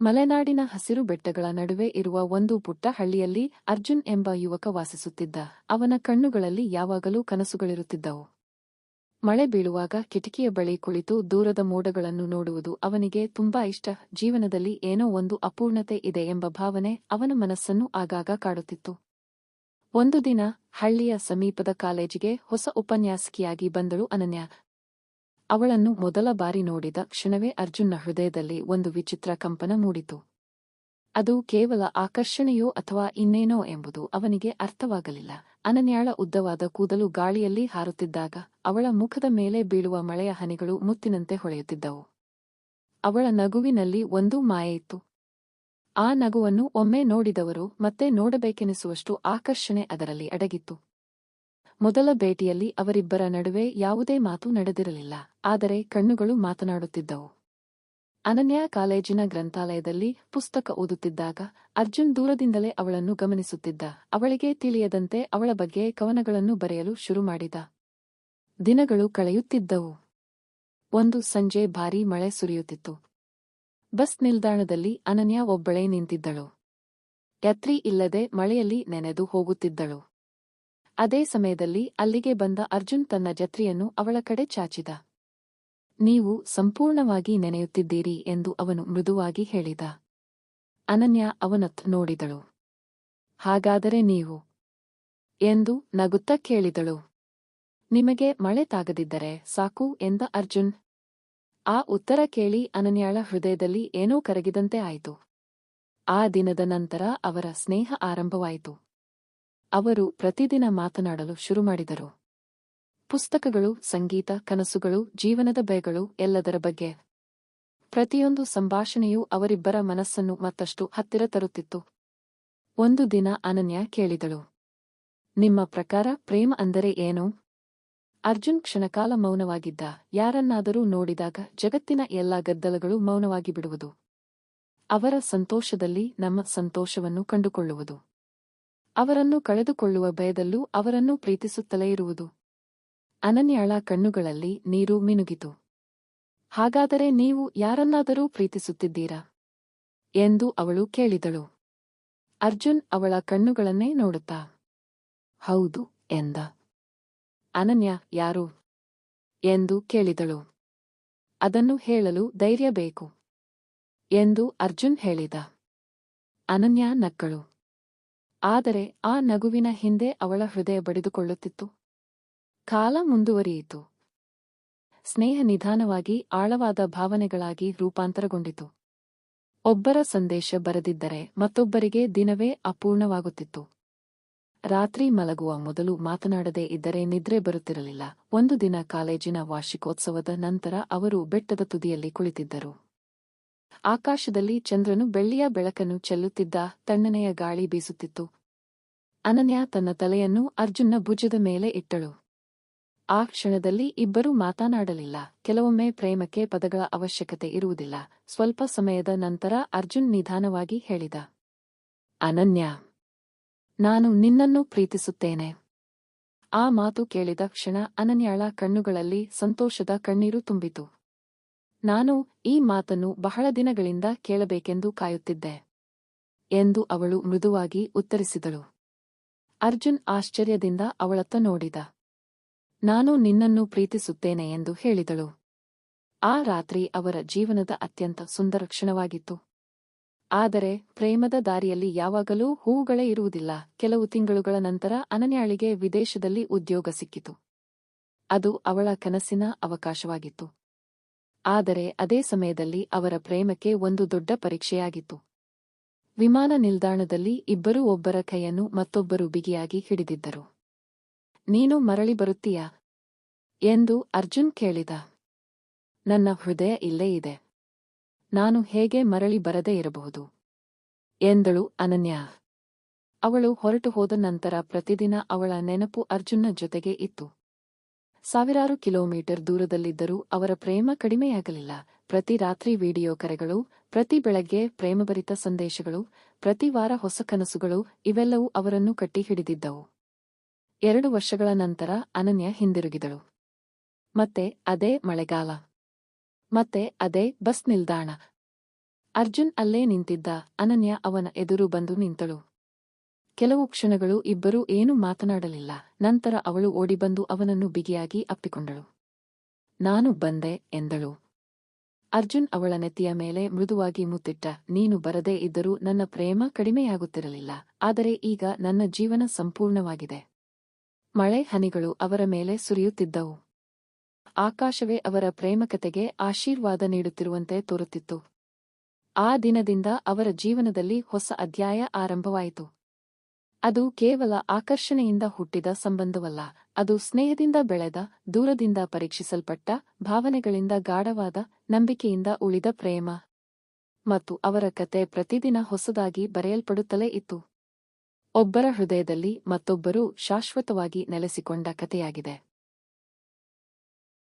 ಮಲೆನಾಡಿನ ಹಸಿರು ಬೆಟ್ಟಗಳ ನಡುವೆ ಇರುವ ಒಂದು ಪುಟ್ಟ ಹಳ್ಳಿಯಲ್ಲಿ ಅರ್ಜುನ್ ಎಂಬ ಯುವಕ ವಾಸಿಸುತ್ತಿದ್ದ. ಅವನ ಕಣ್ಣುಗಳಲ್ಲಿ ಯಾವಾಗಲೂ ಕನಸುಗಳಿರುತ್ತಿದ್ದವು. ಮಳೆ ಬೀಳುವಾಗ ಕಿಟಕಿಯ ಬಳಿ ಕುಳಿತು ದೂರದ ಮೋಡಗಳನ್ನು ನೋಡುವುದು ಅವನಿಗೆ ತುಂಬಾ ಇಷ್ಟ. ಜೀವನದಲ್ಲಿ ಏನೋ ಒಂದು ಅಪೂರ್ಣತೆ ಇದೆ ಎಂಬ ಭಾವನೆ ಅವನ ಮನಸ್ಸನ್ನು ಆಗಾಗ ಕಾಡುತ್ತಿತ್ತು. ಒಂದು ದಿನ ಹಳ್ಳಿಯ ಸಮೀಪದ ಕಾಲೇಜಿಗೆ ಹೊಸ ಉಪನ್ಯಾಸಕಿಯಾಗಿ ಬಂದಳು ಅನನ್ಯ. ಅವಳನ್ನು ಮೊದಲ ಬಾರಿ ನೋಡಿದ ಕ್ಷಣವೇ ಅರ್ಜುನ್ನ ಹೃದಯದಲ್ಲಿ ಒಂದು ವಿಚಿತ್ರ ಕಂಪನ ಮೂಡಿತು. ಅದು ಕೇವಲ ಆಕರ್ಷಣೆಯೋ ಅಥವಾ ಇನ್ನೇನೋ ಎಂಬುದು ಅವನಿಗೆ ಅರ್ಥವಾಗಲಿಲ್ಲ. ಅನನ್ಯಾಳ ಉದ್ದವಾದ ಕೂದಲು ಗಾಳಿಯಲ್ಲಿ ಹಾರುತ್ತಿದ್ದಾಗ ಅವಳ ಮುಖದ ಮೇಲೆ ಬೀಳುವ ಮಳೆಯ ಹನಿಗಳು ಮುತ್ತಿನಂತೆ ಹೊಳೆಯುತ್ತಿದ್ದವು. ಅವಳ ನಗುವಿನಲ್ಲಿ ಒಂದು ಮಾಯೆಯಿತ್ತು. ಆ ನಗುವನ್ನು ಒಮ್ಮೆ ನೋಡಿದವರು ಮತ್ತೆ ನೋಡಬೇಕೆನಿಸುವಷ್ಟು ಆಕರ್ಷಣೆ ಅದರಲ್ಲಿ ಅಡಗಿತ್ತು. ಮೊದಲ ಭೇಟಿಯಲ್ಲಿ ಅವರಿಬ್ಬರ ನಡುವೆ ಯಾವುದೇ ಮಾತು ನಡೆದಿರಲಿಲ್ಲ, ಆದರೆ ಕಣ್ಣುಗಳು ಮಾತನಾಡುತ್ತಿದ್ದವು. ಅನನ್ಯ ಕಾಲೇಜಿನ ಗ್ರಂಥಾಲಯದಲ್ಲಿ ಪುಸ್ತಕ ಓದುತ್ತಿದ್ದಾಗ ಅರ್ಜುನ್ ದೂರದಿಂದಲೇ ಅವಳನ್ನು ಗಮನಿಸುತ್ತಿದ್ದ. ಅವಳಿಗೆ ತಿಳಿಯದಂತೆ ಅವಳ ಬಗ್ಗೆ ಕವನಗಳನ್ನು ಬರೆಯಲು ಶುರು ಮಾಡಿದ. ದಿನಗಳು ಕಳೆಯುತ್ತಿದ್ದವು. ಒಂದು ಸಂಜೆ ಭಾರೀ ಮಳೆ ಸುರಿಯುತ್ತಿತ್ತು. ಬಸ್ ನಿಲ್ದಾಣದಲ್ಲಿ ಅನನ್ಯ ಒಬ್ಬಳೇ ನಿಂತಿದ್ದಳು. ಯಾತ್ರಿ ಇಲ್ಲದೆ ಮಳೆಯಲ್ಲಿ ನೆನೆದು ಹೋಗುತ್ತಿದ್ದಳು. ಅದೇ ಸಮಯದಲ್ಲಿ ಅಲ್ಲಿಗೆ ಬಂದ ಅರ್ಜುನ್ ತನ್ನ ಛತ್ರಿಯನ್ನು ಅವಳ ಕಡೆ ಚಾಚಿದ. ನೀವು ಸಂಪೂರ್ಣವಾಗಿ ನೆನೆಯುತ್ತಿದ್ದೀರಿ ಎಂದು ಅವನು ಮೃದುವಾಗಿ ಹೇಳಿದ. ಅನನ್ಯ ಅವನತ್ತ ನೋಡಿದಳು. ಹಾಗಾದರೆ ನೀವು? ಎಂದು ನಗುತ್ತಾ ಕೇಳಿದಳು. ನಿಮಗೆ ಮಳೆ ತಾಗದಿದ್ದರೆ ಸಾಕು ಎಂದ ಅರ್ಜುನ್. ಆ ಉತ್ತರ ಕೇಳಿ ಅನನ್ಯಾಳ ಹೃದಯದಲ್ಲಿ ಏನೋ ಕರಗಿದಂತೆ ಆಯಿತು. ಆ ದಿನದ ನಂತರ ಅವರ ಸ್ನೇಹ ಆರಂಭವಾಯಿತು. ಅವರು ಪ್ರತಿದಿನ ಮಾತನಾಡಲು ಶುರುಮಾಡಿದರು. ಪುಸ್ತಕಗಳು, ಸಂಗೀತ, ಕನಸುಗಳು, ಜೀವನದ ಭಯಗಳು, ಎಲ್ಲದರ ಬಗ್ಗೆ. ಪ್ರತಿಯೊಂದು ಸಂಭಾಷಣೆಯೂ ಅವರಿಬ್ಬರ ಮನಸ್ಸನ್ನು ಮತ್ತಷ್ಟು ಹತ್ತಿರ ತರುತ್ತಿತ್ತು. ಒಂದು ದಿನ ಅನನ್ಯ ಕೇಳಿದಳು, ನಿಮ್ಮ ಪ್ರಕಾರ ಪ್ರೇಮ ಅಂದರೆ ಏನು? ಅರ್ಜುನ್ ಕ್ಷಣಕಾಲ ಮೌನವಾಗಿದ್ದ. ಯಾರನ್ನಾದರೂ ನೋಡಿದಾಗ ಜಗತ್ತಿನ ಎಲ್ಲಾ ಗದ್ದಲಗಳು ಮೌನವಾಗಿ ಬಿಡುವುದು. ಅವರ ಸಂತೋಷದಲ್ಲಿ ನಮ್ಮ ಸಂತೋಷವನ್ನು ಕಂಡುಕೊಳ್ಳುವುದು. ಅವರನ್ನು ಕಳೆದುಕೊಳ್ಳುವ ಭಯದಲ್ಲೂ ಅವರನ್ನು ಪ್ರೀತಿಸುತ್ತಲೇ ಇರುವುದು. ಅನನ್ಯಾಳ ಕಣ್ಣುಗಳಲ್ಲಿ ನೀರು ಮಿನುಗಿತು. ಹಾಗಾದರೆ ನೀವು ಯಾರನ್ನಾದರೂ ಪ್ರೀತಿಸುತ್ತಿದ್ದೀರಾ ಎಂದು ಅವಳು ಕೇಳಿದಳು. ಅರ್ಜುನ್ ಅವಳ ಕಣ್ಣುಗಳನ್ನೇ ನೋಡುತ್ತಾ ಹೌದು ಎಂದ. ಅನನ್ಯ ಯಾರು ಎಂದು ಕೇಳಿದಳು. ಅದನ್ನು ಹೇಳಲು ಧೈರ್ಯ ಬೇಕು ಎಂದು ಅರ್ಜುನ್ ಹೇಳಿದ. ಅನನ್ಯ ನಕ್ಕಳು. ಆದರೆ ಆ ನಗುವಿನ ಹಿಂದೆ ಅವಳ ಹೃದಯ ಬಡಿದುಕೊಳ್ಳುತ್ತಿತ್ತು. ಕಾಲ ಮುಂದುವರಿಯಿತು. ಸ್ನೇಹ ನಿಧಾನವಾಗಿ ಆಳವಾದ ಭಾವನೆಗಳಾಗಿ ರೂಪಾಂತರಗೊಂಡಿತು. ಒಬ್ಬರ ಸಂದೇಶ ಬರೆದಿದ್ದರೆ ಮತ್ತೊಬ್ಬರಿಗೆ ದಿನವೇ ಅಪೂರ್ಣವಾಗುತ್ತಿತ್ತು. ರಾತ್ರಿ ಮಲಗುವ ಮೊದಲು ಮಾತನಾಡದೇ ಇದ್ದರೆ ನಿದ್ರೆ ಬರುತ್ತಿರಲಿಲ್ಲ. ಒಂದು ದಿನ ಕಾಲೇಜಿನ ವಾರ್ಷಿಕೋತ್ಸವದ ನಂತರ ಅವರು ಬೆಟ್ಟದ ತುದಿಯಲ್ಲಿ ಕುಳಿತಿದ್ದರು. ಆಕಾಶದಲ್ಲಿ ಚಂದ್ರನು ಬೆಳ್ಳಿಯ ಬೆಳಕನ್ನು ಚೆಲ್ಲುತ್ತಿದ್ದ. ತಣ್ಣನೆಯ ಗಾಳಿ ಬೀಸುತ್ತಿತ್ತು. ಅನನ್ಯ ತನ್ನ ತಲೆಯನ್ನು ಅರ್ಜುನ್ನ ಭುಜದ ಮೇಲೆ ಇಟ್ಟಳು. ಆ ಕ್ಷಣದಲ್ಲಿ ಇಬ್ಬರೂ ಮಾತನಾಡಲಿಲ್ಲ. ಕೆಲವೊಮ್ಮೆ ಪ್ರೇಮಕ್ಕೆ ಪದಗಳ ಅವಶ್ಯಕತೆ ಇರುವುದಿಲ್ಲ. ಸ್ವಲ್ಪ ಸಮಯದ ನಂತರ ಅರ್ಜುನ್ ನಿಧಾನವಾಗಿ ಹೇಳಿದ, ಅನನ್ಯ, ನಾನು ನಿನ್ನನ್ನು ಪ್ರೀತಿಸುತ್ತೇನೆ. ಆ ಮಾತು ಕೇಳಿದ ಕ್ಷಣ ಅನನ್ಯಾಳ ಕಣ್ಣುಗಳಲ್ಲಿ ಸಂತೋಷದ ಕಣ್ಣೀರು ತುಂಬಿತು. ನಾನು ಈ ಮಾತನ್ನು ಬಹಳ ದಿನಗಳಿಂದ ಕೇಳಬೇಕೆಂದು ಕಾಯುತ್ತಿದ್ದೆ ಎಂದು ಅವಳು ಮೃದುವಾಗಿ ಉತ್ತರಿಸಿದಳು. ಅರ್ಜುನ್ ಆಶ್ಚರ್ಯದಿಂದ ಅವಳತ್ತ ನೋಡಿದ. ನಾನು ನಿನ್ನನ್ನು ಪ್ರೀತಿಸುತ್ತೇನೆ ಎಂದು ಹೇಳಿದಳು. ಆ ರಾತ್ರಿ ಅವರ ಜೀವನದ ಅತ್ಯಂತ ಸುಂದರ ಕ್ಷಣವಾಗಿತ್ತು. ಆದರೆ ಪ್ರೇಮದ ದಾರಿಯಲ್ಲಿ ಯಾವಾಗಲೂ ಹೂವುಗಳೇ ಇರುವುದಿಲ್ಲ. ಕೆಲವು ತಿಂಗಳುಗಳ ನಂತರ ಅನನ್ಯಾಳಿಗೆ ವಿದೇಶದಲ್ಲಿ ಉದ್ಯೋಗ ಸಿಕ್ಕಿತು. ಅದು ಅವಳ ಕನಸಿನ ಅವಕಾಶವಾಗಿತ್ತು. ಆದರೆ ಅದೇ ಸಮಯದಲ್ಲಿ ಅವರ ಪ್ರೇಮಕ್ಕೆ ಒಂದು ದೊಡ್ಡ ಪರೀಕ್ಷೆಯಾಗಿತ್ತು. ವಿಮಾನ ನಿಲ್ದಾಣದಲ್ಲಿ ಇಬ್ಬರೂ ಒಬ್ಬರ ಕೈಯನ್ನು ಮತ್ತೊಬ್ಬರು ಬಿಗಿಯಾಗಿ ಹಿಡಿದಿದ್ದರು. ನೀನು ಮರಳಿ ಬರುತ್ತೀಯಾ ಎಂದು ಅರ್ಜುನ್ ಕೇಳಿದ. ನನ್ನ ಹೃದಯ ಇಲ್ಲೇ ಇದೆ. ನಾನು ಹೇಗೆ ಮರಳಿ ಬರದೇ ಇರಬಹುದು ಎಂದಳು ಅನನ್ಯ. ಅವಳು ಹೊರಟು ಹೋದ ನಂತರ ಪ್ರತಿದಿನ ಅವಳ ನೆನಪು ಅರ್ಜುನ್ನ ಜೊತೆಗೆ ಇತ್ತು. ಸಾವಿರಾರು ಕಿಲೋಮೀಟರ್ ದೂರದಲ್ಲಿದ್ದರೂ ಅವರ ಪ್ರೇಮ ಕಡಿಮೆಯಾಗಲಿಲ್ಲ. ಪ್ರತಿ ರಾತ್ರಿ ವಿಡಿಯೋ ಕರೆಗಳು, ಪ್ರತಿ ಬೆಳಗ್ಗೆ ಪ್ರೇಮಭರಿತ ಸಂದೇಶಗಳು, ಪ್ರತಿ ವಾರ ಹೊಸ ಕನಸುಗಳು, ಇವೆಲ್ಲವೂ ಅವರನ್ನು ಕಟ್ಟಿಹಿಡಿದಿದ್ದವು. 2 ವರ್ಷಗಳ ನಂತರ ಅನನ್ಯ ಹಿಂದಿರುಗಿದಳು. ಮತ್ತೆ ಅದೇ ಮಳೆಗಾಲ. ಮತ್ತೆ ಅದೇ ಬಸ್ ನಿಲ್ದಾಣ. ಅರ್ಜುನ್ ಅಲ್ಲೇ ನಿಂತಿದ್ದ. ಅನನ್ಯ ಅವನ ಎದುರು ಬಂದು ನಿಂತಳು. ಕೆಲವು ಕ್ಷಣಗಳು ಇಬ್ಬರೂ ಏನೂ ಮಾತನಾಡಲಿಲ್ಲ. ನಂತರ ಅವಳು ಓಡಿಬಂದು ಅವನನ್ನು ಬಿಗಿಯಾಗಿ ಅಪ್ಪಿಕೊಂಡಳು. ನಾನು ಬಂದೆ ಎಂದಳು. ಅರ್ಜುನ್ ಅವಳ ನೆತ್ತಿಯ ಮೇಲೆ ಮೃದುವಾಗಿ ಮುತ್ತಿಟ್ಟ. ನೀನು ಬರದೇ ಇದ್ದರೂ ನನ್ನ ಪ್ರೇಮ ಕಡಿಮೆಯಾಗುತ್ತಿರಲಿಲ್ಲ. ಆದರೆ ಈಗ ನನ್ನ ಜೀವನ ಸಂಪೂರ್ಣವಾಗಿದೆ. ಮಳೆ ಹನಿಗಳು ಅವರ ಮೇಲೆ ಸುರಿಯುತ್ತಿದ್ದವು. ಆಕಾಶವೇ ಅವರ ಪ್ರೇಮಕತೆಗೆ ಆಶೀರ್ವಾದ ನೀಡುತ್ತಿರುವಂತೆ ತೋರುತ್ತಿತ್ತು. ಆ ದಿನದಿಂದ ಅವರ ಜೀವನದಲ್ಲಿ ಹೊಸ ಅಧ್ಯಾಯ ಆರಂಭವಾಯಿತು. ಅದು ಕೇವಲ ಆಕರ್ಷಣೆಯಿಂದ ಹುಟ್ಟಿದ ಸಂಬಂಧವಲ್ಲ, ಅದು ಸ್ನೇಹದಿಂದ ಬೆಳೆದ, ದೂರದಿಂದ ಪರೀಕ್ಷಿಸಲ್ಪಟ್ಟ, ಭಾವನೆಗಳಿಂದ ಗಾಢವಾದ, ನಂಬಿಕೆಯಿಂದ ಉಳಿದ ಪ್ರೇಮ. ಮತ್ತು ಅವರ ಕತೆ ಪ್ರತಿದಿನ ಹೊಸದಾಗಿ ಬರೆಯಲ್ಪಡುತ್ತಲೇ ಇತ್ತು. ಒಬ್ಬರ ಹೃದಯದಲ್ಲಿ ಮತ್ತೊಬ್ಬರು ಶಾಶ್ವತವಾಗಿ ನೆಲೆಸಿಕೊಂಡ ಕತೆಯಾಗಿದೆ.